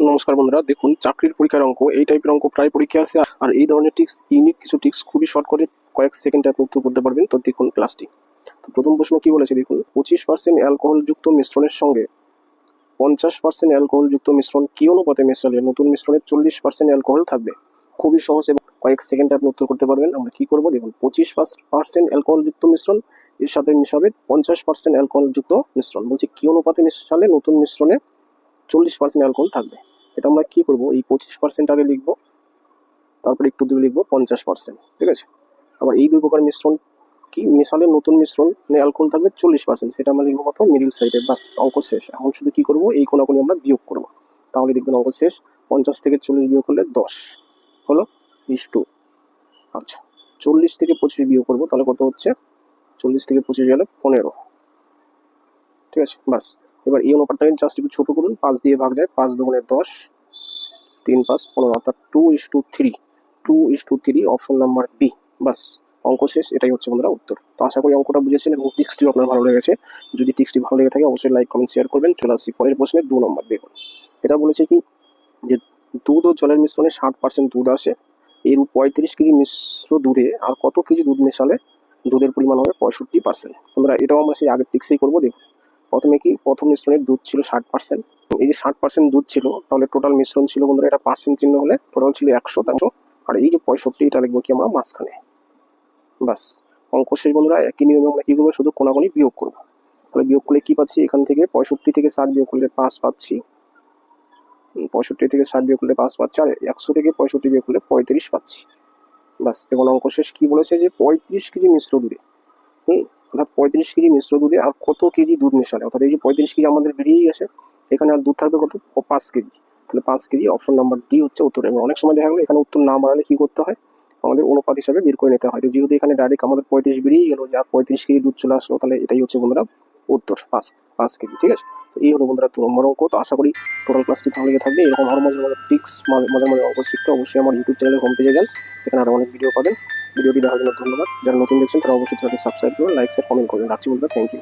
নমস্কার বন্ধুরা, দেখুন চাকরির পরীক্ষার অঙ্ক এই টাইপের অঙ্ক প্রায় পরীক্ষা আছে। আর এই ধরনের টিক্স, ইউনিক কিছু টিক্স খুবই শর্ট করে কয়েক সেকেন্ডে আপনি উত্তর করতে পারবেন। তো দেখুন ক্লাসটি। তো প্রথম প্রশ্ন কি বলেছে দেখুন, 25% অ্যালকোহলযুক্ত মিশ্রণের সঙ্গে 50% অ্যালকোহলযুক্ত মিশ্রণ কি অনুপাতে মেশালে নতুন মিশ্রণে 40% অ্যালকোহল থাকবে। খুবই সহজ এবং কয়েক সেকেন্ডে আপনি উত্তর করতে পারবেন। আমরা কি করবো দেখুন, 25% অ্যালকোহলযুক্ত মিশ্রণ এর সাথে মিশাবে 50% অ্যালকোহলযুক্ত মিশ্রণ। বলছে কি অনুপাতে মেশালে নতুন মিশ্রণে 40% অ্যালকোহল থাকবে। এটা আমরা কি করবো, এই 25% আগে লিখবো, তারপরে একটু দূরে লিখবো 50%। ঠিক আছে। আবার এই দুই প্রকার মিশ্রণ কি মেশালে নতুন মিশ্রণ অ্যালকোহল থাকবে 40%, সেটা আমরা লিখবো কত, মিডিল সাইডে। বাস, অঙ্ক শেষ। এখন শুধু কি করবো, এই কোনাকুনি আমরা বিয়োগ করবো, তাহলে দেখবেন অঙ্ক শেষ। 50 থেকে 40 বিয়োগ করলে 10 হলো, ইস টু। আচ্ছা, 40 থেকে 25 বিয়োগ করবো, তাহলে কত হচ্ছে, 40 থেকে 25 গেলে 15। ঠিক আছে, বাস। এবার এই অনুপাতটাকে জাস্ট একটু ছোট করুন, 5 দিয়ে ভাগ যায়, 5 দুগুণে 10, 3 5 15, অর্থাৎ 2:3। 2:3, অপশন নাম্বার বি। বাস, অঙ্ক শেষ। এটাই হচ্ছে বন্ধুরা উত্তর। তো আশা করি অঙ্কটা বুঝেছেন এবং টিক্সটিও আপনার ভালো লেগেছে। যদি টিক্সটি ভালো লেগে থাকে অবশ্যই লাইক কমেন্ট শেয়ার করবেন। চলে আসছি পরের প্রশ্নে, 2 নম্বর। দেখুন, এটা বলেছে কি যে দুধ ও জলের মিশ্রণে 60% দুধ আসে, এর 35 কেজি মিশ্র দুধে আর কত কেজি দুধ মেশালে দুধের পরিমাণ হবে 65%। বন্ধুরা, এটাও আমরা সেই আগের টিক্সেই করবো। দেখুন, প্রথমে কি, প্রথম মিশ্রণের দুধ ছিল 60%। এই যে 60% দুধ ছিল, তাহলে টোটাল মিশ্রণ ছিল বন্ধুরা, এটা পার্সেন্ট চিহ্ন হলে টোটাল ছিল 100, আর এই যে 65, এটা লিখবো কি আমরা মাঝখানে। বাস, অঙ্ক শেষ বন্ধুরা। একই নিয়মে আমরা কি করবো, শুধু কোনাকুনি বিয়োগ করবো। তাহলে বিয়োগ করলে কি পাচ্ছি, এখান থেকে 65 থেকে 60 বিয়োগ করলে 5 পাচ্ছি, 65 থেকে 60 বিয়োগ করলে 5 পাচ্ছি, আর 100 থেকে 65 বিয়োগ করলে 35 পাচ্ছি। বাস, দেখুন অঙ্ক শেষ। কি বলেছে যে 35 কেজি মিশ্র দুধে, অর্থাৎ 35 কেজি মিশ্র দুধে আর কত কেজি দুধ মেশালে, অর্থাৎ এই যে 35 কেজি আমাদের বেরিয়েই গেছে, এখানে আর দুধ থাকবে কত, 5 কেজি। তাহলে 5 কেজি, অপশন নাম্বার ডি হচ্ছে উত্তর। এবং অনেক সময় দেখা গেলো এখানে উত্তর না বাড়ালে কি করতে হয়, আমাদের অনুপাত হিসাবে বের করে নিতে হয়। তো যেহেতু এখানে ডাইরেক্ট আমাদের 35 বেরিয়েই গেলো, যে আর 35 কেজি দুধ চলে আসলো, তাহলে এটাই হচ্ছে বন্ধুরা উত্তর, 5 কেজি। ঠিক আছে। তো এই হলো বন্ধুরা 2 নম্বর অঙ্ক। তো আশা করি টোটাল ক্লাসটি ভালো লেগে থাকবে। এরকম আরও মজার মজার টিক্স, মজার মজার অঙ্ক শিখতে অবশ্যই আমার ইউটিউব চ্যানেলের হোম পেজে যান, সেখানে আরও অনেক ভিডিও পাবেন। ভিডিওটি দেখার জন্য ধন্যবাদ। যারা নতুন দেখছেন তারা অবশ্যই চ্যানেলটি সাবস্ক্রাইব করুন, লাইক শেয়ার কমেন্ট করুন। রাখছি বন্ধুরা, থ্যাংক ইউ।